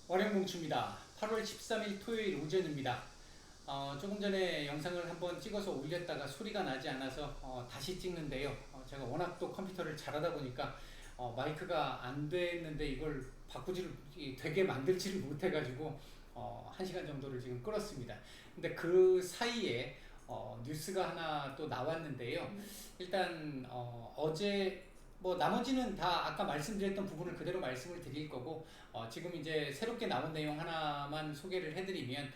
월행봉추입니다. 8월 13일 토요일 오전입니다. 조금 전에 영상을 한번 찍어서 올렸다가 소리가 나지 않아서 다시 찍는데요. 제가 워낙 또 컴퓨터를 잘하다 보니까 마이크가 안 됐는데 이걸 되게 만들지를 못해가지고 1시간 정도를 지금 끌었습니다. 근데 그 사이에 뉴스가 하나 또 나왔는데요. 일단 어제 뭐 나머지는 다 아까 말씀드렸던 부분을 그대로 말씀을 드릴 거고, 지금 이제 새롭게 나온 내용 하나만 소개를 해드리면,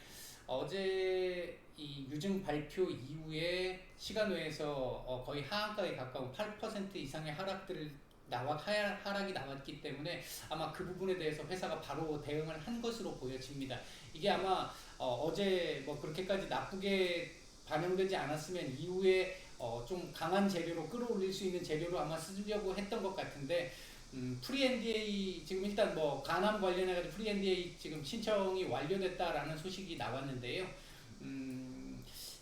어제 이 유증 발표 이후에 시간외에서 거의 하한가에 가까운 8% 이상의 하락이 나왔기 때문에 아마 그 부분에 대해서 회사가 바로 대응을 한 것으로 보여집니다. 이게 아마 어제 뭐 그렇게까지 나쁘게 반영되지 않았으면 이후에 좀 강한 재료로 끌어올릴 수 있는 재료로 아마 쓰려고 했던 것 같은데, 프리 NDA 지금 일단 뭐 간암 관련해가지고 프리 NDA 지금 신청이 완료됐다라는 소식이 나왔는데요.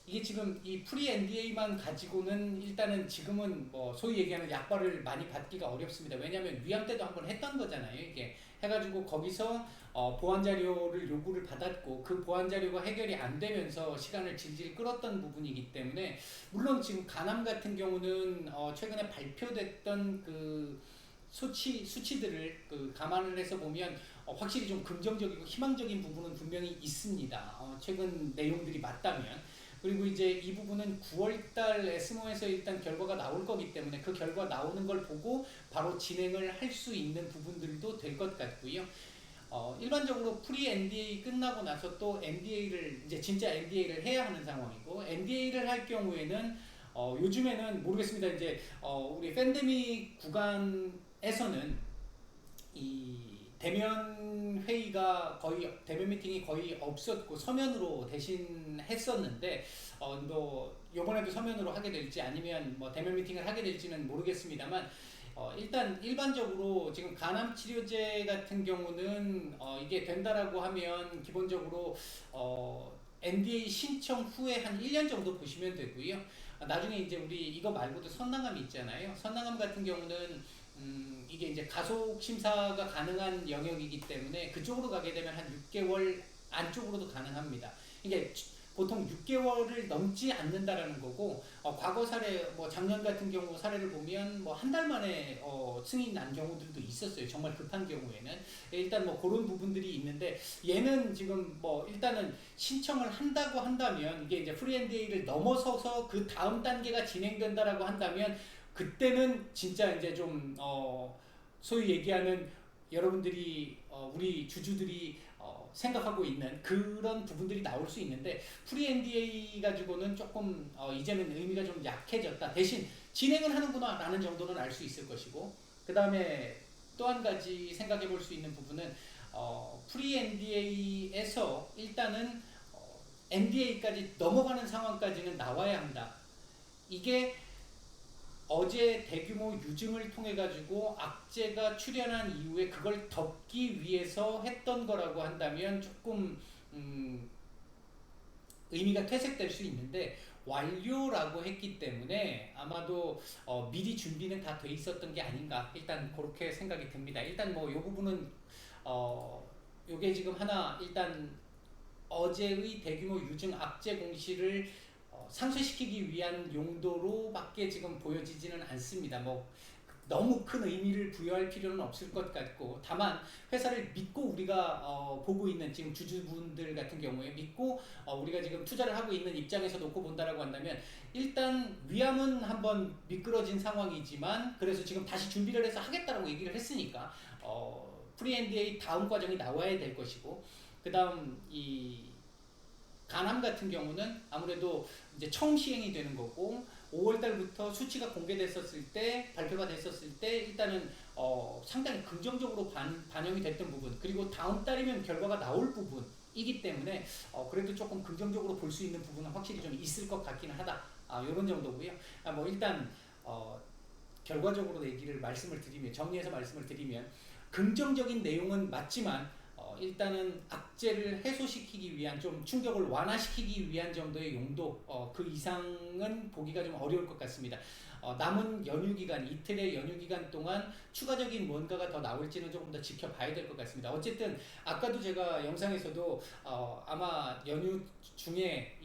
이게 지금 이 프리 NDA만 가지고는 일단은 지금은 뭐 소위 얘기하는 약발을 많이 받기가 어렵습니다. 왜냐하면 위암 때도 한번 했던 거잖아요. 이게 해가지고 거기서 보완 자료를 요구를 받았고, 그 보완 자료가 해결이 안 되면서 시간을 질질 끌었던 부분이기 때문에, 물론 지금 간암 같은 경우는 최근에 발표됐던 그 수치들을 감안을 해서 보면 확실히 좀 긍정적이고 희망적인 부분은 분명히 있습니다. 최근 내용들이 맞다면. 그리고 이제 이 부분은 9월달 에스모에서 일단 결과가 나올 거기 때문에 그 결과 나오는 걸 보고 바로 진행을 할 수 있는 부분들도 될 것 같고요. 일반적으로 프리 NDA 끝나고 나서 또 NDA를 이제 진짜 NDA를 해야 하는 상황이고, NDA를 할 경우에는 요즘에는 모르겠습니다. 이제 우리 팬데믹 구간에서는 이 대면 미팅이 거의 없었고 서면으로 대신 했었는데, 뭐 요번에도 서면으로 하게 될지 아니면 뭐 대면 미팅을 하게 될지는 모르겠습니다만, 일단 일반적으로 지금 간암 치료제 같은 경우는 이게 된다라고 하면 기본적으로 NDA 신청 후에 한 1년 정도 보시면 되고요. 나중에 이제 우리 이거 말고도 선낭암이 있잖아요. 선낭암 같은 경우는 이게 이제 가속 심사가 가능한 영역이기 때문에 그쪽으로 가게 되면 한 6개월 안쪽으로도 가능합니다. 이게 보통 6개월을 넘지 않는다라는 거고, 과거 사례, 뭐 작년 같은 경우 사례를 보면 뭐 한 달 만에 승인이 난 경우들도 있었어요. 정말 급한 경우에는. 일단 뭐 그런 부분들이 있는데, 얘는 지금 뭐 일단은 신청을 한다고 한다면, 이게 이제 프리 NDA를 넘어서서 그 다음 단계가 진행된다라고 한다면, 그때는 진짜 이제 좀 소위 얘기하는 여러분들이 우리 주주들이 생각하고 있는 그런 부분들이 나올 수 있는데, 프리 NDA 가지고는 조금 이제는 의미가 좀 약해졌다. 대신 진행은 하는구나 라는 정도는 알 수 있을 것이고, 그 다음에 또 한 가지 생각해 볼 수 있는 부분은 프리 NDA에서 일단은 NDA까지 넘어가는 상황까지는 나와야 한다. 이게 어제 대규모 유증을 통해 가지고 악재가 출현한 이후에 그걸 덮기 위해서 했던 거라고 한다면 조금 의미가 퇴색될 수 있는데, 완료라고 했기 때문에 아마도 미리 준비는 다 돼 있었던 게 아닌가, 일단 그렇게 생각이 듭니다. 일단 뭐 이 부분은 요게 지금 하나 일단 어제의 대규모 유증 악재 공시를 상쇄시키기 위한 용도로밖에 지금 보여지지는 않습니다. 뭐 너무 큰 의미를 부여할 필요는 없을 것 같고, 다만 회사를 믿고 우리가 보고 있는 지금 주주분들 같은 경우에 믿고 우리가 지금 투자를 하고 있는 입장에서 놓고 본다라고 한다면, 일단 위암은 한번 미끄러진 상황이지만 그래서 지금 다시 준비를 해서 하겠다라고 얘기를 했으니까 프리 NDA 다음 과정이 나와야 될 것이고, 그 다음 이 간암 같은 경우는 아무래도 이제 처음 시행이 되는 거고, 5월 달부터 수치가 공개됐었을 때, 발표가 됐었을 때 일단은 상당히 긍정적으로 반영이 됐던 부분, 그리고 다음 달이면 결과가 나올 부분이기 때문에 그래도 조금 긍정적으로 볼 수 있는 부분은 확실히 좀 있을 것 같기는 하다. 요런 정도고요. 뭐 일단 결과적으로 말씀을 드리면, 정리해서 말씀을 드리면, 긍정적인 내용은 맞지만 일단은 악재를 해소시키기 위한, 좀 충격을 완화시키기 위한 정도의 용도, 그 이상은 보기가 좀 어려울 것 같습니다. 남은 연휴 기간, 이틀의 연휴 기간 동안 추가적인 뭔가가 더 나올지는 조금 더 지켜봐야 될 것 같습니다. 어쨌든 아까도 제가 영상에서도 아마 연휴 중에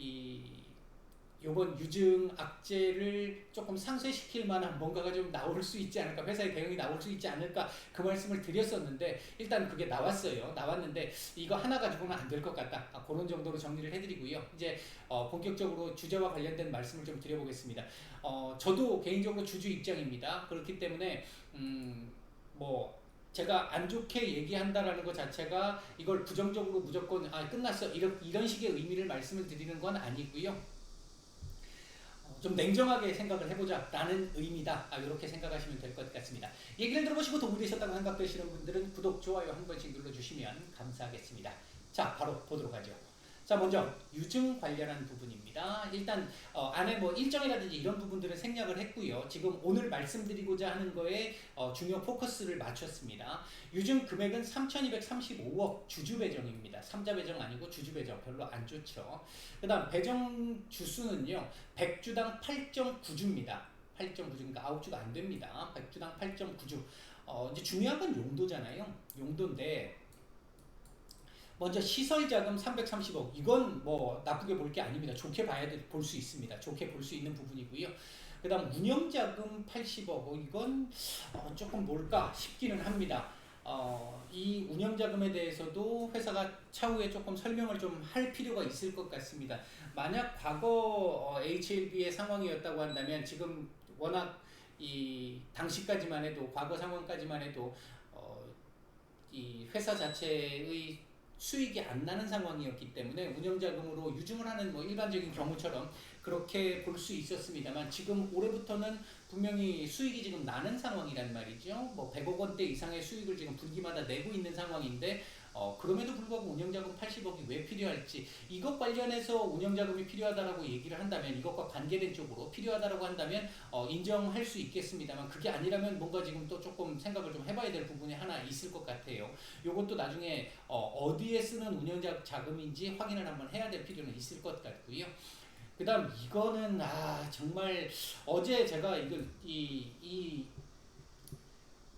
요번 유증 악재를 조금 상쇄시킬 만한 뭔가가 좀 나올 수 있지 않을까, 회사의 대응이 나올 수 있지 않을까, 그 말씀을 드렸었는데 일단 그게 나왔어요. 나왔는데 이거 하나 가지고는 안 될 것 같다, 그런 정도로 정리를 해드리고요. 이제 본격적으로 주제와 관련된 말씀을 좀 드려보겠습니다. 저도 개인적으로 주주 입장입니다. 그렇기 때문에 뭐 제가 안 좋게 얘기한다라는 것 자체가 이걸 부정적으로 무조건 끝났어 이런 식의 의미를 말씀을 드리는 건 아니고요. 좀 냉정하게 생각을 해보자 라는 의미다, 이렇게 생각하시면 될 것 같습니다. 얘기를 들어보시고 도움이 되셨다고 생각되시는 분들은 구독, 좋아요 한 번씩 눌러주시면 감사하겠습니다. 자, 바로 보도록 하죠. 자, 먼저 유증 관련한 부분입니다. 일단 안에 뭐 일정이라든지 이런 부분들은 생략을 했고요. 지금 오늘 말씀드리고자 하는 거에 중요 포커스를 맞췄습니다. 유증 금액은 3,235억 주주 배정입니다. 3자 배정 아니고 주주 배정, 별로 안 좋죠. 그 다음 배정 주수는요 100주당 8.9주입니다 8.9주, 그러니까 9주가 안 됩니다. 100주당 8.9주. 이제 중요한 건 용도잖아요. 용도인데 먼저 시설 자금 330억, 이건 뭐 나쁘게 볼 게 아닙니다. 좋게 볼 수 있습니다. 좋게 볼 수 있는 부분이고요. 그 다음 운영 자금 80억, 이건 조금 뭘까 싶기는 합니다. 이 운영 자금에 대해서도 회사가 차후에 조금 설명을 좀 할 필요가 있을 것 같습니다. 만약 과거 HLB의 상황이었다고 한다면 지금 워낙 이 당시까지만 해도, 과거 상황까지만 해도 이 회사 자체의 수익이 안 나는 상황이었기 때문에 운영자금으로 유증을 하는 뭐 일반적인 경우처럼 그렇게 볼 수 있었습니다만, 지금 올해부터는 분명히 수익이 지금 나는 상황이란 말이죠. 뭐 100억 원대 이상의 수익을 지금 분기마다 내고 있는 상황인데 그럼에도 불구하고 운영자금 80억이 왜 필요할지, 이것 관련해서 운영자금이 필요하다라고 얘기를 한다면, 이것과 관계된 쪽으로 필요하다라고 한다면 인정할 수 있겠습니다만, 그게 아니라면 뭔가 지금 또 조금 생각을 좀 해봐야 될 부분이 하나 있을 것 같아요. 요것도 나중에 어디에 쓰는 운영자금인지 확인을 한번 해야 될 필요는 있을 것 같고요. 그 다음 이거는 정말 어제 제가 이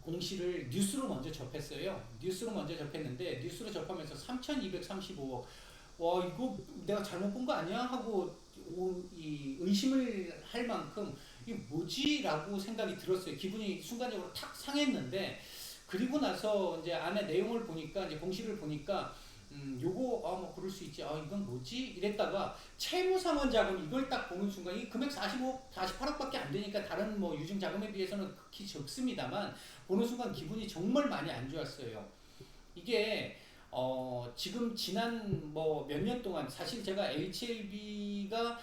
공시를 뉴스로 먼저 접했어요. 뉴스로 먼저 접했는데, 뉴스로 접하면서 3,235억, 와 이거 내가 잘못 본 거 아니야? 하고 의심을 할 만큼 이게 뭐지? 라고 생각이 들었어요. 기분이 순간적으로 탁 상했는데, 그리고 나서 이제 안에 내용을 보니까, 이제 공시를 보니까 요거 뭐 그럴 수 있지, 이건 뭐지? 이랬다가 채무상환 자금, 이걸 딱 보는 순간 이 금액 48억밖에 안 되니까 다른 뭐 유증 자금에 비해서는 극히 적습니다만, 보는 순간 기분이 정말 많이 안 좋았어요. 이게 지금 지난 뭐 몇 년 동안 사실 제가 HLB가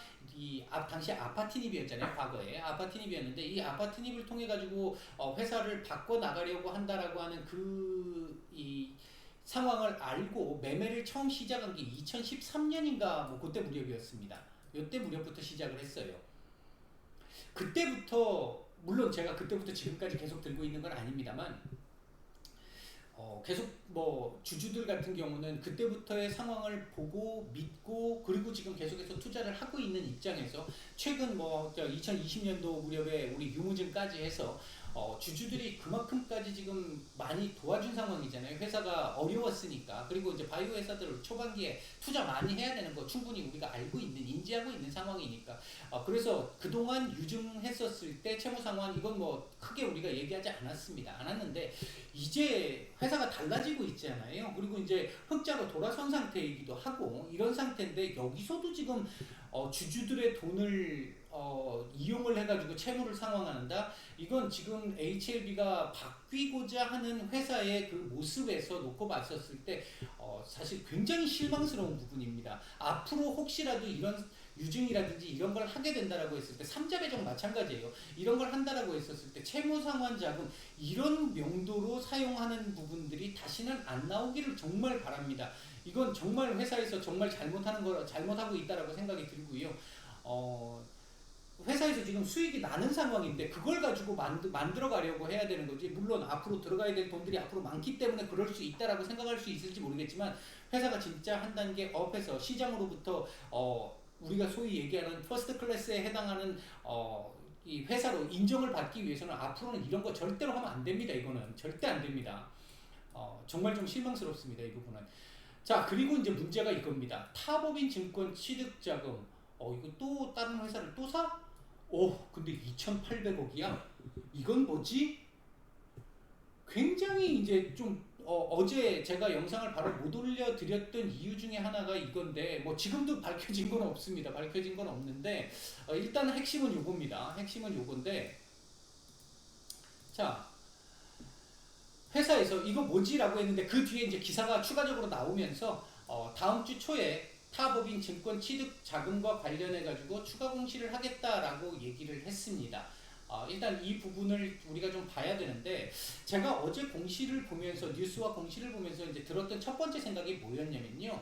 당시 아파트닙이었잖아요. 과거에 아파트닙이었는데, 이 아파트닙을 통해 가지고 회사를 바꿔 나가려고 한다라고 하는 이 상황을 알고 매매를 처음 시작한 게 2013년인가 뭐 그때 무렵이었습니다. 이때 무렵부터 시작을 했어요. 그때부터, 물론 제가 그때부터 지금까지 계속 들고 있는 건 아닙니다만, 계속 뭐 주주들 같은 경우는 그때부터의 상황을 보고 믿고, 그리고 지금 계속해서 투자를 하고 있는 입장에서 최근 뭐 2020년도 무렵에 우리 유무증까지 해서 주주들이 그만큼까지 지금 많이 도와준 상황이잖아요. 회사가 어려웠으니까. 그리고 이제 바이오 회사들 초반기에 투자 많이 해야 되는 거 충분히 우리가 알고 있는, 인지하고 있는 상황이니까. 그래서 그동안 유증했었을 때 채무 상환, 이건 뭐 크게 우리가 얘기하지 않았는데 이제 회사가 달라지고 있잖아요. 그리고 이제 흑자로 돌아선 상태이기도 하고 이런 상태인데, 여기서도 지금 주주들의 돈을 이용을 해가지고 채무를 상환한다. 이건 지금 HLB가 바뀌고자 하는 회사의 그 모습에서 놓고 봤었을 때 사실 굉장히 실망스러운 부분입니다. 앞으로 혹시라도 이런 유증이라든지 이런 걸 하게 된다라고 했을 때, 3자 배정 마찬가지예요. 이런 걸 한다라고 했었을 때 채무상환 자금, 이런 명도로 사용하는 부분들이 다시는 안 나오기를 정말 바랍니다. 이건 정말 회사에서 정말 잘못하고 있다라고 생각이 들고요. 회사에서 지금 수익이 나는 상황인데 그걸 가지고 만들어 가려고 해야 되는 거지. 물론 앞으로 들어가야 될 돈들이 앞으로 많기 때문에 그럴 수 있다라고 생각할 수 있을지 모르겠지만, 회사가 진짜 한 단계 업해서 시장으로부터 우리가 소위 얘기하는 퍼스트 클래스에 해당하는 이 회사로 인정을 받기 위해서는 앞으로는 이런 거 절대로 하면 안 됩니다. 이거는 절대 안 됩니다. 정말 좀 실망스럽습니다. 이 부분은. 자, 그리고 이제 문제가 이겁니다. 타법인 증권 취득 자금. 이거 또 다른 회사를 또 사? 근데 2,800억이야. 이건 뭐지? 굉장히 이제 좀 어제 제가 영상을 바로 못 올려드렸던 이유 중에 하나가 이건데, 뭐 지금도 밝혀진 건 없습니다. 밝혀진 건 없는데, 일단 핵심은 요겁니다. 핵심은 요건데, 자, 회사에서 이거 뭐지라고 했는데 그 뒤에 이제 기사가 추가적으로 나오면서 다음 주 초에 타법인 증권 취득 자금과 관련해 가지고 추가 공시를 하겠다라고 얘기를 했습니다. 일단 이 부분을 우리가 좀 봐야 되는데, 제가 어제 공시를 보면서 뉴스와 공시를 보면서 이제 들었던 첫 번째 생각이 뭐였냐면요.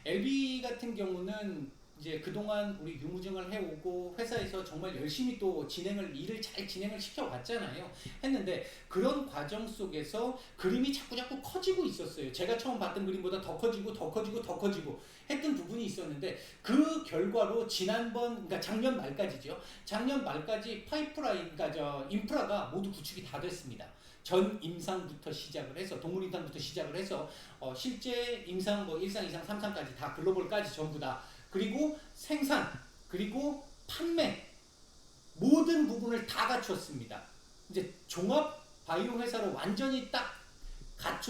LB 같은 경우는 이제 그동안 우리 유무증을 해오고 회사에서 정말 열심히 또 일을 잘 진행을 시켜왔잖아요. 했는데 그런 과정 속에서 그림이 자꾸자꾸 커지고 있었어요. 제가 처음 봤던 그림보다 더 커지고 더 커지고 더 커지고 했던 부분이 있었는데, 그 결과로 그러니까 작년 말까지죠. 작년 말까지 파이프라인, 그러니까 인프라가 모두 구축이 다 됐습니다. 전 임상부터 시작을 해서, 동물 임상부터 시작을 해서 실제 임상 뭐 1상, 2상, 3상까지 다 글로벌까지 전부 다, 그리고 생산, 그리고 판매, 모든 부분을 다 갖췄습니다. 이제 종합 바이오 회사로 완전히 딱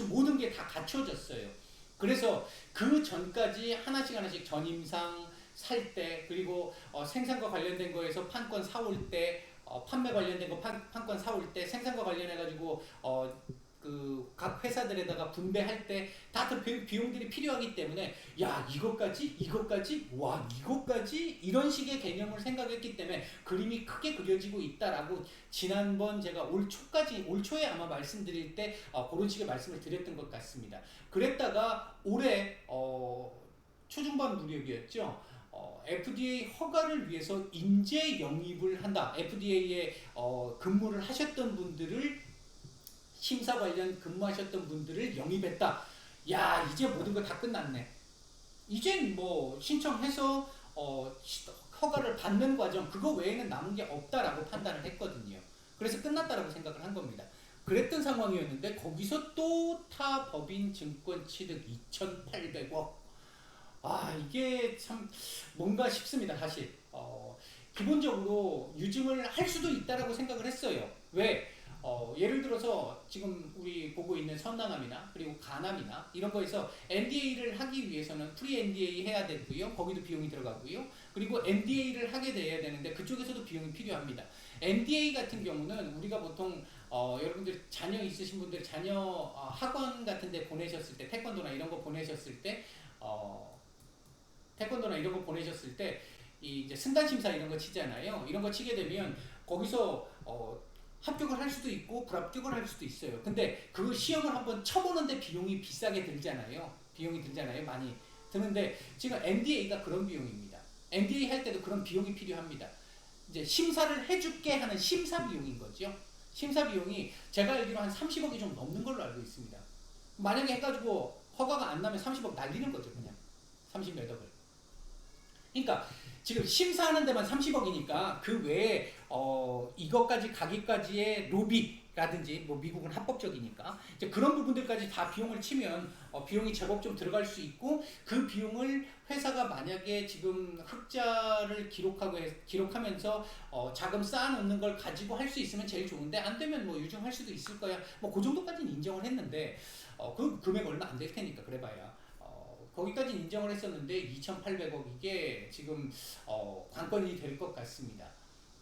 모든 게 다 갖춰졌어요. 그래서 그 전까지 하나씩 전임상 살 때, 그리고 생산과 관련된 거에서 판권 사올 때, 판매 관련된 거 판권 사올 때, 생산과 관련해가지고 그 각 회사들에다가 분배할 때 다 그 비용들이 필요하기 때문에, 야, 이것까지 이런 식의 개념을 생각했기 때문에 그림이 크게 그려지고 있다라고 지난번 제가 올 초에 아마 말씀드릴 때 그런 식의 말씀을 드렸던 것 같습니다. 그랬다가 올해 초중반 무렵이었죠. FDA 허가를 위해서 인재 영입을 한다. FDA에 근무를 하셨던 분들을, 심사 관련 근무하셨던 분들을 영입했다. 야, 이제 모든 거 다 끝났네. 이젠 뭐 신청해서 허가를 받는 과정, 그거 외에는 남은 게 없다라고 판단을 했거든요. 그래서 끝났다라고 생각을 한 겁니다. 그랬던 상황이었는데 거기서 또 타 법인 증권 취득 2,800억. 이게 참 뭔가 싶습니다. 사실 기본적으로 유증을 할 수도 있다라고 생각을 했어요. 왜? 예를 들어서 지금 우리 보고 있는 선낭암이나 그리고 간암이나 이런 거에서 NDA를 하기 위해서는 프리 NDA 해야 되고요. 거기도 비용이 들어가고요. 그리고 NDA를 하게 돼야 되는데 그쪽에서도 비용이 필요합니다. NDA 같은 경우는 우리가 보통 여러분들 자녀 있으신 분들 자녀 학원 같은 데 보내셨을 때, 태권도나 이런 거 보내셨을 때 이제 승단 심사 이런 거 치잖아요. 이런 거 치게 되면 거기서 합격을 할 수도 있고 불합격을 할 수도 있어요. 근데 그 시험을 한번 쳐보는데 비용이 비싸게 들잖아요. 많이 드는데 지금 NDA가 그런 비용입니다. NDA 할 때도 그런 비용이 필요합니다. 이제 심사를 해줄게 하는 심사 비용인 거죠. 심사 비용이 제가 알기로 한 30억이 좀 넘는 걸로 알고 있습니다. 만약에 해가지고 허가가 안 나면 30억 날리는 거죠. 그냥 30몇 억을. 그러니까 지금 심사하는 데만 30억이니까 그 외에 이것까지 가기까지의 로비라든지, 뭐 미국은 합법적이니까 이제 그런 부분들까지 다 비용을 치면 비용이 제법 좀 들어갈 수 있고, 그 비용을 회사가 만약에 지금 흑자를 기록하면서 자금 쌓아놓는 걸 가지고 할 수 있으면 제일 좋은데, 안 되면 뭐 유증할 수도 있을 거야. 뭐 그 정도까지는 인정을 했는데 그 금액 얼마 안 될 테니까 그래봐야. 거기까지 인정을 했었는데 2,800억 이게 지금 관건이 될 것 같습니다.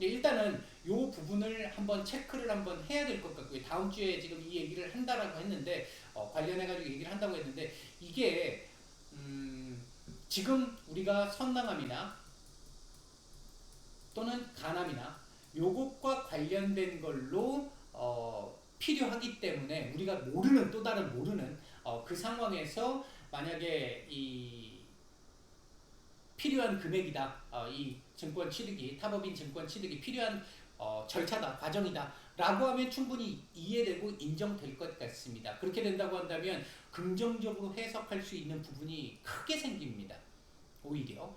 일단은 이 부분을 한번 체크를 한번 해야 될 것 같고요. 다음 주에 지금 이 얘기를 한다라고 했는데 관련해가지고 얘기를 한다고 했는데, 이게 지금 우리가 선낭암이나 또는 간암이나 요것과 관련된 걸로 필요하기 때문에 우리가 또 다른 모르는 그 상황에서 만약에 이 필요한 금액이다, 이 증권 취득이, 타법인 증권 취득이 필요한 절차다, 과정이다 라고 하면 충분히 이해되고 인정될 것 같습니다. 그렇게 된다고 한다면 긍정적으로 해석할 수 있는 부분이 크게 생깁니다. 오히려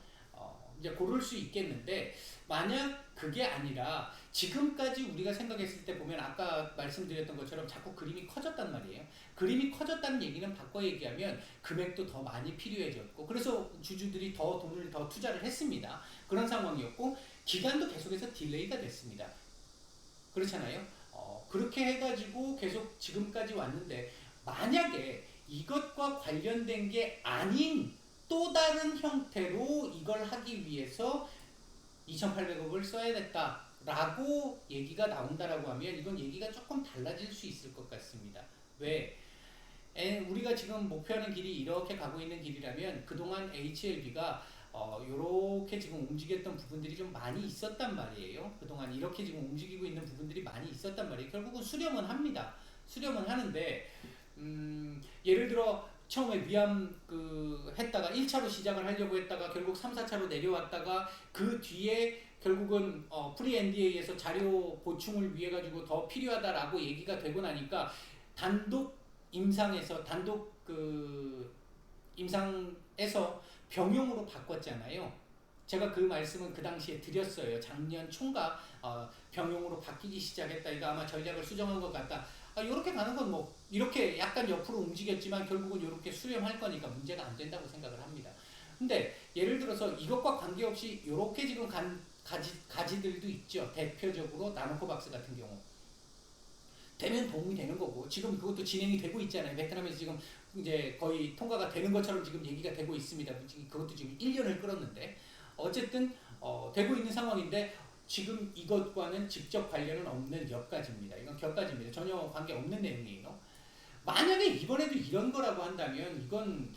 이제 고를 수 있겠는데, 만약 그게 아니라 지금까지 우리가 생각했을 때 보면 아까 말씀드렸던 것처럼 자꾸 그림이 커졌단 말이에요. 그림이 커졌다는 얘기는 바꿔 얘기하면 금액도 더 많이 필요해졌고, 그래서 주주들이 더 돈을 더 투자를 했습니다. 그런 상황이었고, 기간도 계속해서 딜레이가 됐습니다. 그렇잖아요. 그렇게 해가지고 계속 지금까지 왔는데, 만약에 이것과 관련된 게 아닌 또 다른 형태로 이걸 하기 위해서 2,800억을 써야겠다라고 얘기가 나온다라고 하면, 이건 얘기가 조금 달라질 수 있을 것 같습니다. 왜? 우리가 지금 목표하는 길이 이렇게 가고 있는 길이라면 그동안 HLB가 이렇게 지금 움직였던 부분들이 좀 많이 있었단 말이에요. 그동안 이렇게 지금 움직이고 있는 부분들이 많이 있었단 말이에요. 결국은 수렴은 합니다. 수렴은 하는데, 예를 들어 처음에 위암 했다가 1차로 시작을 하려고 했다가 결국 3, 4차로 내려왔다가 그 뒤에 결국은 프리 NDA에서 자료 보충을 위해 가지고 더 필요하다라고 얘기가 되고 나니까 단독 임상에서 임상에서 병용으로 바꿨잖아요. 제가 그 말씀은 그 당시에 드렸어요. 작년 총각 병용으로 바뀌기 시작했다. 이거 아마 전략을 수정한 것 같다. 이렇게 가는 건 뭐 이렇게 약간 옆으로 움직였지만 결국은 이렇게 수렴할 거니까 문제가 안 된다고 생각을 합니다. 근데 예를 들어서 이것과 관계없이 이렇게 지금 가지들도 있죠. 대표적으로 나노코박스 같은 경우. 되면 도움이 되는 거고, 지금 그것도 진행이 되고 있잖아요. 베트남에서 지금 이제 거의 통과가 되는 것처럼 지금 얘기가 되고 있습니다. 그것도 지금 1년을 끌었는데, 어쨌든 되고 있는 상황인데, 지금 이것과는 직접 관련은 없는 엿가지입니다. 이건 곁가지입니다. 전혀 관계 없는 내용이에요. 만약에 이번에도 이런 거라고 한다면 이건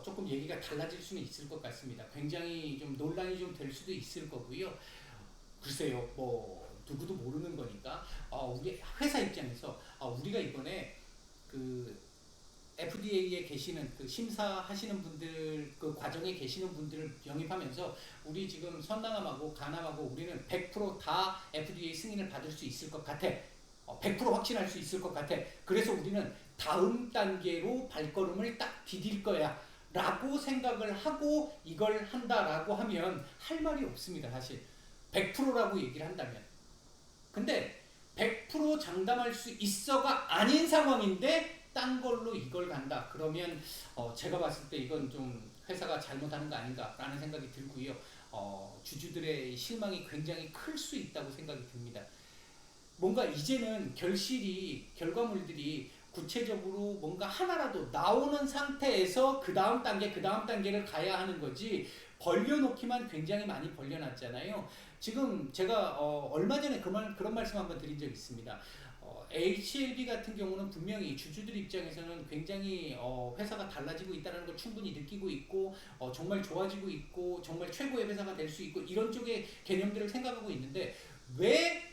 조금 얘기가 달라질 수는 있을 것 같습니다. 굉장히 좀 논란이 좀 될 수도 있을 거고요. 글쎄요, 뭐 누구도 모르는 거니까. 우리 회사 입장에서 우리가 이번에 그 FDA에 계시는 그 심사하시는 분들, 그 과정에 계시는 분들을 영입하면서 우리 지금 선낭암하고 간암하고 우리는 100%다 FDA 승인을 받을 수 있을 것 같아. 100% 확신할 수 있을 것 같아. 그래서 우리는 다음 단계로 발걸음을 딱 디딜 거야 라고 생각을 하고 이걸 한다라고 하면 할 말이 없습니다. 사실 100%라고 얘기를 한다면. 근데 100% 장담할 수 있어가 아닌 상황인데 딴 걸로 이걸 간다. 그러면 제가 봤을 때 이건 좀 회사가 잘못하는 거 아닌가라는 생각이 들고요. 주주들의 실망이 굉장히 클 수 있다고 생각이 듭니다. 뭔가 이제는 결과물들이 구체적으로 뭔가 하나라도 나오는 상태에서 그 다음 단계를 가야 하는 거지, 벌려놓기만 굉장히 많이 벌려놨잖아요. 지금 제가 얼마 전에 그런 말씀 한번 드린 적 있습니다. HLB 같은 경우는 분명히 주주들 입장에서는 굉장히 회사가 달라지고 있다는 걸 충분히 느끼고 있고, 정말 좋아지고 있고, 정말 최고의 회사가 될 수 있고, 이런 쪽의 개념들을 생각하고 있는데, 왜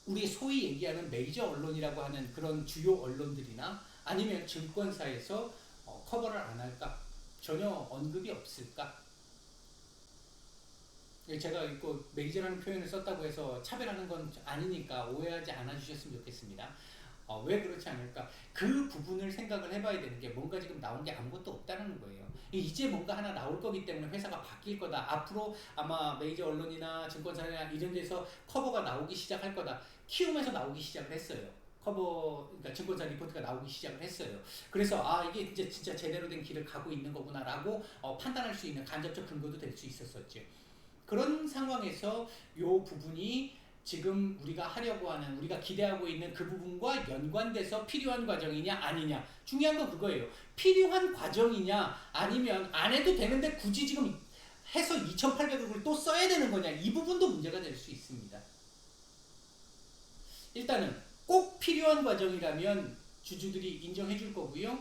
우리 소위 얘기하는 메이저 언론이라고 하는 그런 주요 언론들이나 아니면 증권사에서 커버를 안 할까? 전혀 언급이 없을까? 제가 이거 메이저라는 표현을 썼다고 해서 차별하는 건 아니니까 오해하지 않아 주셨으면 좋겠습니다. 왜 그렇지 않을까? 그 부분을 생각을 해봐야 되는 게, 뭔가 지금 나온 게 아무것도 없다는 거예요. 이제 뭔가 하나 나올 거기 때문에 회사가 바뀔 거다. 앞으로 아마 메이저 언론이나 증권사나 이런 데서 커버가 나오기 시작할 거다. 키움에서 나오기 시작을 했어요. 그러니까 증권사 리포트가 나오기 시작을 했어요. 그래서 이게 이제 진짜 제대로 된 길을 가고 있는 거구나라고 판단할 수 있는 간접적 근거도 될 수 있었었죠. 그런 상황에서 이 부분이 지금 우리가 하려고 하는, 우리가 기대하고 있는 그 부분과 연관돼서 필요한 과정이냐 아니냐, 중요한 건 그거예요. 필요한 과정이냐, 아니면 안 해도 되는데 굳이 지금 해서 2,800억을 또 써야 되는 거냐, 이 부분도 문제가 될 수 있습니다. 일단은 꼭 필요한 과정이라면 주주들이 인정해 줄 거고요.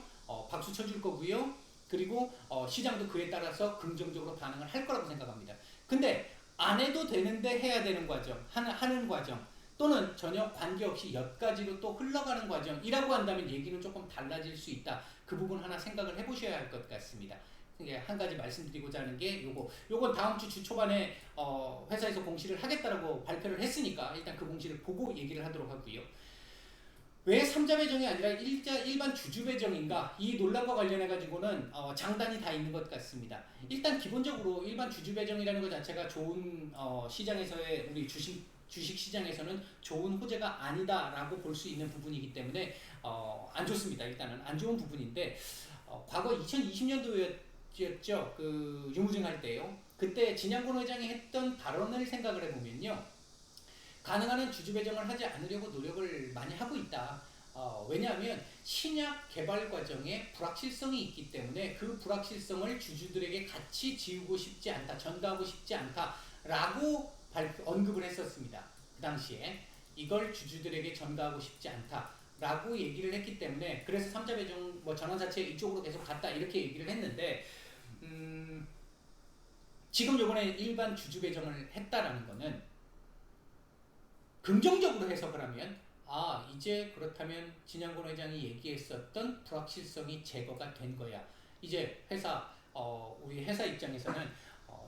박수 쳐 줄 거고요. 그리고 시장도 그에 따라서 긍정적으로 반응을 할 거라고 생각합니다. 근데 안 해도 되는데 해야 되는 과정, 하는 과정, 또는 전혀 관계없이 엿가지로 또 흘러가는 과정이라고 한다면 얘기는 조금 달라질 수 있다. 그 부분 하나 생각을 해보셔야 할 것 같습니다. 한 가지 말씀드리고자 하는 게 요건 다음 주 초반에 회사에서 공시를 하겠다라고 발표를 했으니까 일단 그 공시를 보고 얘기를 하도록 하고요. 왜 3자 배정이 아니라 일반 주주 배정인가? 이 논란과 관련해 가지고는 장단이 다 있는 것 같습니다. 일단 기본적으로 일반 주주 배정이라는 것 자체가 좋은 시장에서의 우리 주식 시장에서는 좋은 호재가 아니다라고 볼 수 있는 부분이기 때문에 안 좋습니다. 일단은 안 좋은 부분인데 과거 2020년도였죠. 그 유무증 할 때요. 그때 진양권 회장이 했던 발언을 생각을 해보면요. 가능한 한 주주 배정을 하지 않으려고 노력을 많이 하고 있다. 왜냐하면 신약 개발 과정에 불확실성이 있기 때문에 그 불확실성을 주주들에게 같이 지우고 싶지 않다, 전가하고 싶지 않다라고 언급을 했었습니다. 그 당시에 이걸 주주들에게 전가하고 싶지 않다라고 얘기를 했기 때문에 그래서 3자 배정 전환 자체 이쪽으로 계속 갔다 이렇게 얘기를 했는데 지금 요번에 일반 주주 배정을 했다라는 거는 긍정적으로 해석을 하면 이제 그렇다면 진양권 회장이 얘기했었던 불확실성이 제거가 된 거야. 이제 우리 회사 입장에서는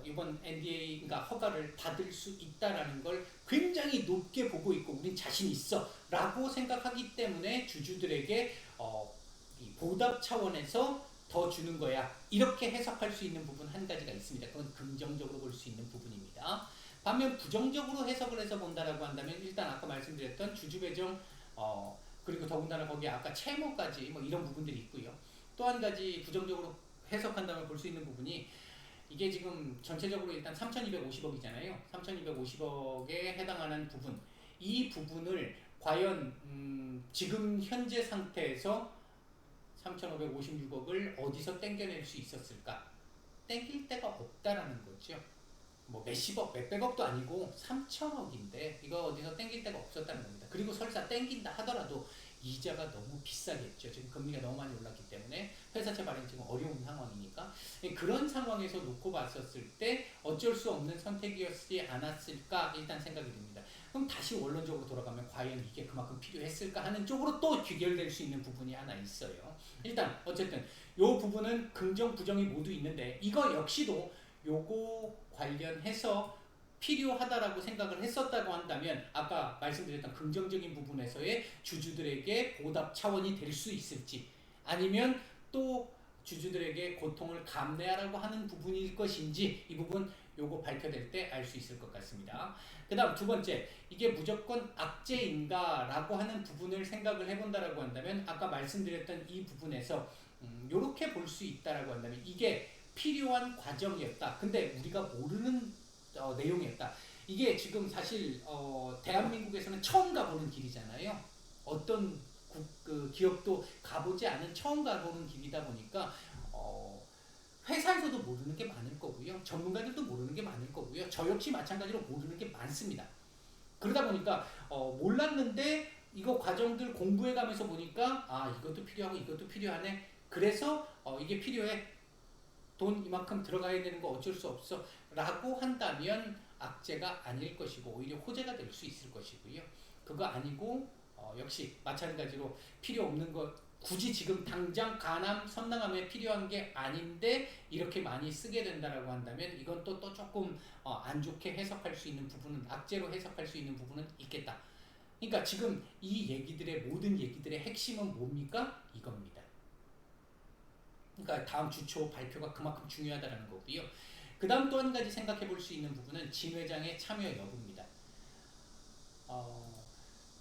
이번 NDA 그러니까 허가를 받을 수 있다라는 걸 굉장히 높게 보고 있고 우린 자신 있어라고 생각하기 때문에 주주들에게 이 보답 차원에서 더 주는 거야. 이렇게 해석할 수 있는 부분 한 가지가 있습니다. 그건 긍정적으로 볼 수 있는 부분입니다. 반면 부정적으로 해석을 해서 본다라고 한다면 일단 아까 말씀드렸던 주주 배정 그리고 더군다나 거기에 아까 채무까지 뭐 이런 부분들이 있고요. 또 한 가지 부정적으로 해석한다면 볼 수 있는 부분이 이게 지금 전체적으로 일단 3,250억이잖아요. 3,250억에 해당하는 부분. 이 부분을 과연 지금 현재 상태에서 3,556억을 어디서 땡겨낼 수 있었을까? 땡길 데가 없다라는 거죠. 뭐 몇십억, 몇백억도 아니고 3천억인데 이거 어디서 땡길 데가 없었다는 겁니다. 그리고 설사 땡긴다 하더라도 이자가 너무 비싸겠죠. 지금 금리가 너무 많이 올랐기 때문에 회사채 발행 지금 어려운 상황이니까 그런 상황에서 놓고 봤었을 때 어쩔 수 없는 선택이었지 않았을까 일단 생각이 듭니다. 그럼 다시 원론적으로 돌아가면 과연 이게 그만큼 필요했을까 하는 쪽으로 또 귀결될 수 있는 부분이 하나 있어요. 일단 어쨌든 요 부분은 긍정 부정이 모두 있는데 이거 역시도 요거 관련해서 필요하다라고 생각을 했었다고 한다면 아까 말씀드렸던 긍정적인 부분에서의 주주들에게 보답 차원이 될 수 있을지 아니면 또 주주들에게 고통을 감내하라고 하는 부분일 것인지 이 부분 요거 발표될 때 알 수 있을 것 같습니다. 그 다음 두 번째 이게 무조건 악재인가 라고 하는 부분을 생각을 해본다라고 한다면 아까 말씀드렸던 이 부분에서 요렇게 볼 수 있다라고 한다면 이게 필요한 과정이었다. 근데 우리가 모르는 내용이었다. 이게 지금 사실 대한민국에서는 처음 가보는 길이잖아요. 어떤 그 기업도 가보지 않은 처음 가보는 길이다 보니까 회사에서도 모르는 게 많을 거고요. 전문가들도 모르는 게 많을 거고요. 저 역시 마찬가지로 모르는 게 많습니다. 그러다 보니까 몰랐는데 이거 과정들 공부해 가면서 보니까 이것도 필요하고 이것도 필요하네. 그래서 이게 필요해. 돈 이만큼 들어가야 되는 거 어쩔 수 없어 라고 한다면 악재가 아닐 것이고 오히려 호재가 될 수 있을 것이고요. 그거 아니고 역시 마찬가지로 필요 없는 것 굳이 지금 당장 가남 선낭함에 필요한 게 아닌데 이렇게 많이 쓰게 된다라고 한다면 이건 또 조금 안 좋게 해석할 수 있는 부분은 악재로 해석할 수 있는 부분은 있겠다. 그러니까 지금 이 얘기들의 모든 얘기들의 핵심은 뭡니까? 이겁니다. 그러니까 다음 주초 발표가 그만큼 중요하다는 거고요. 그 다음 또 한 가지 생각해 볼 수 있는 부분은 진 회장의 참여 여부입니다.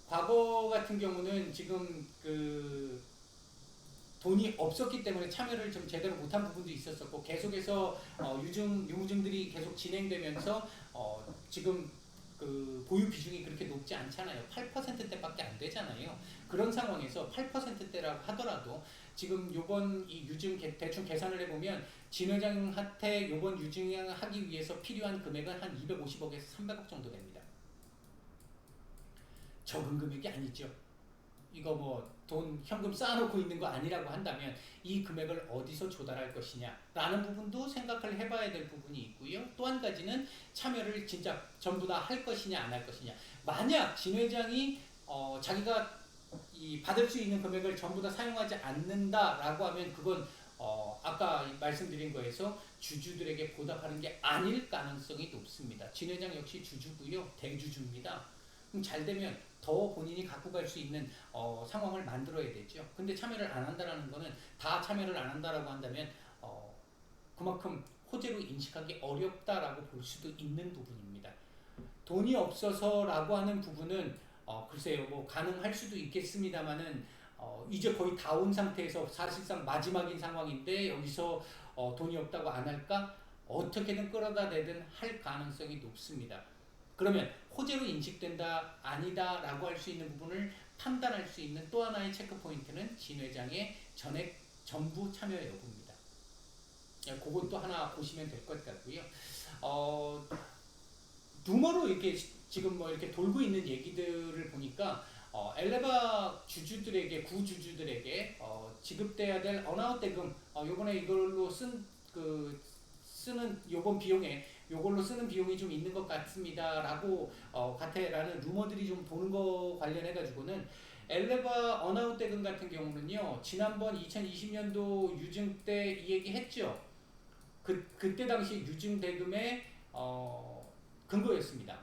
과거 같은 경우는 지금 그 돈이 없었기 때문에 참여를 좀 제대로 못한 부분도 있었었고 계속해서 유무증들이 계속 진행되면서 지금 그 보유 비중이 그렇게 높지 않잖아요. 8%대밖에 안 되잖아요. 그런 상황에서 8%대라고 하더라도 지금 요번 이 유증 대충 계산을 해보면 진 회장한테 요번 유증을 하기 위해서 필요한 금액은 한 250억에서 300억 정도 됩니다. 적은 금액이 아니죠. 이거 뭐 돈 현금 쌓아놓고 있는 거 아니라고 한다면 이 금액을 어디서 조달할 것이냐 라는 부분도 생각을 해봐야 될 부분이 있고요. 또 한 가지는 참여를 진짜 전부 다 할 것이냐 안 할 것이냐. 만약 진 회장이 자기가 이 받을 수 있는 금액을 전부 다 사용하지 않는다라고 하면 그건 아까 말씀드린 거에서 주주들에게 보답하는 게 아닐 가능성이 높습니다. 진 회장 역시 주주고요. 대주주입니다. 그럼 잘 되면 더 본인이 갖고 갈 수 있는 상황을 만들어야 되죠. 근데 참여를 안 한다라는 거는 다 참여를 안 한다라고 한다면 그만큼 호재로 인식하기 어렵다라고 볼 수도 있는 부분입니다. 돈이 없어서라고 하는 부분은 글쎄요 뭐 가능할 수도 있겠습니다만은 이제 거의 다 온 상태에서 사실상 마지막인 상황인데 여기서 돈이 없다고 안 할까? 어떻게든 끌어다 내든 할 가능성이 높습니다. 그러면 호재로 인식된다 아니다 라고 할 수 있는 부분을 판단할 수 있는 또 하나의 체크 포인트는 진 회장의 전액 전부 참여 여부입니다. 그건 또 하나 보시면 될 것 같고요. 루머로 이렇게 지금 뭐 이렇게 돌고 있는 얘기들을 보니까 엘레바 주주들에게 구주주들에게 지급돼야 될 언아웃 대금 요번에 이걸로 쓰는 요번 비용에 요걸로 쓰는 비용이 좀 있는 것 같습니다라고 같아라는 루머들이 좀 도는 거 관련해 가지고는 엘레바 언아웃 대금 같은 경우는요 지난번 2020년도 유증 때 이 얘기 했죠. 그때 당시 유증 대금의 근거였습니다.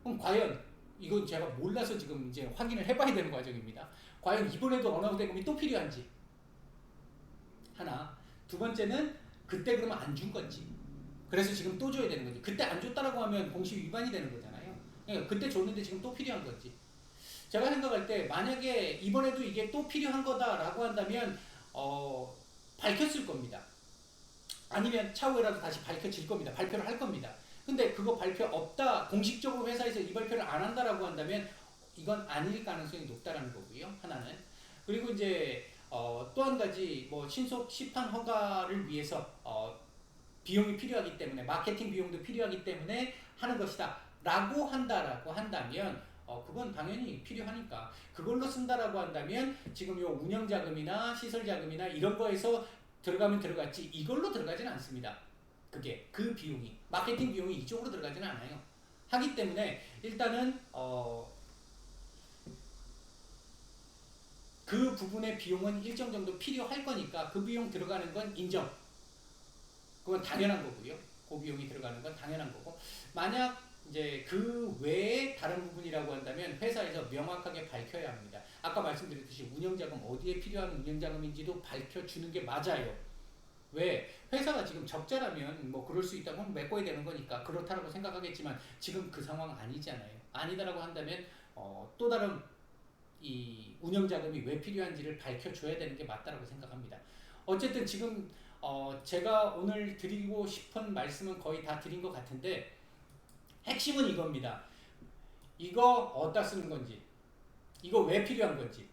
그럼 과연 이건 제가 몰라서 지금 이제 확인을 해봐야 되는 과정입니다. 과연 이번에도 언아웃 대금이 또 필요한지 하나. 두 번째는 그때 그러면 안 준 건지. 그래서 지금 또 줘야 되는 건지. 그때 안 줬다라고 하면 공시 위반이 되는 거잖아요. 그러니까 그때 줬는데 지금 또 필요한 건지. 제가 생각할 때 만약에 이번에도 이게 또 필요한 거다라고 한다면 밝혔을 겁니다. 아니면 차후에라도 다시 밝혀질 겁니다. 발표를 할 겁니다. 근데 그거 발표 없다, 공식적으로 회사에서 이 발표를 안 한다라고 한다면 이건 아닐 가능성이 높다라는 거고요. 하나는. 그리고 이제 또 한 가지 뭐 신속 시판 허가를 위해서 비용이 필요하기 때문에 마케팅 비용도 필요하기 때문에 하는 것이다 라고 한다면 그건 당연히 필요하니까 그걸로 쓴다라고 한다면 지금 요 운영자금이나 시설자금이나 이런 거에서 들어가면 들어갔지 이걸로 들어가지는 않습니다. 그게 그 비용이 마케팅 비용이 이쪽으로 들어가지는 않아요. 하기 때문에 일단은 그 부분의 비용은 일정 정도 필요할 거니까 그 비용 들어가는 건 인정. 그건 당연한 거고요. 그 비용이 들어가는 건 당연한 거고 만약 이제 그 외에 다른 부분이라고 한다면 회사에서 명확하게 밝혀야 합니다. 아까 말씀드렸듯이 운영자금 어디에 필요한 운영자금인지도 밝혀주는 게 맞아요. 왜? 회사가 지금 적자라면 뭐 그럴 수 있다고 메꿔야 되는 거니까 그렇다라고 생각하겠지만 지금 그 상황 아니잖아요. 아니다라고 한다면 또 다른 이 운영자금이 왜 필요한지를 밝혀줘야 되는 게 맞다라고 생각합니다. 어쨌든 지금 제가 오늘 드리고 싶은 말씀은 거의 다 드린 것 같은데 핵심은 이겁니다. 이거 어디다 쓰는 건지 이거 왜 필요한 건지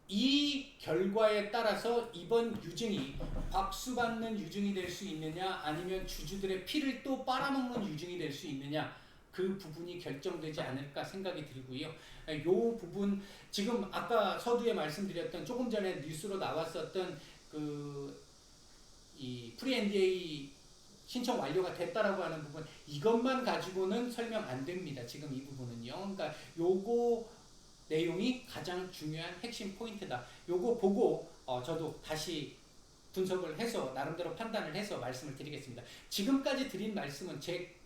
이 결과에 따라서 이번 유증이 박수받는 유증이 될 수 있느냐 아니면 주주들의 피를 또 빨아먹는 유증이 될 수 있느냐 그 부분이 결정되지 않을까 생각이 들고요. 요 부분 지금 아까 서두에 말씀드렸던 조금 전에 뉴스로 나왔었던 이 프리 NDA 신청 완료가 됐다라고 하는 부분 이것만 가지고는 설명 안 됩니다. 지금 이 부분은요. 그러니까 요거 내용이 가장 중요한 핵심 포인트다. 요거 보고 저도 다시 분석을 해서 나름대로 판단을 해서 말씀을 드리겠습니다. 지금까지 드린 말씀은 제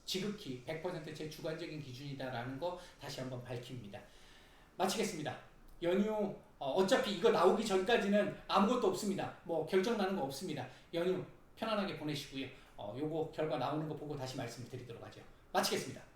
지극히 100% 제 주관적인 기준이다라는 거 다시 한번 밝힙니다. 마치겠습니다. 연휴 어차피 이거 나오기 전까지는 아무것도 없습니다. 뭐 결정 나는 거 없습니다. 연휴 편안하게 보내시고요. 요거 결과 나오는 거 보고 다시 말씀을 드리도록 하죠. 마치겠습니다.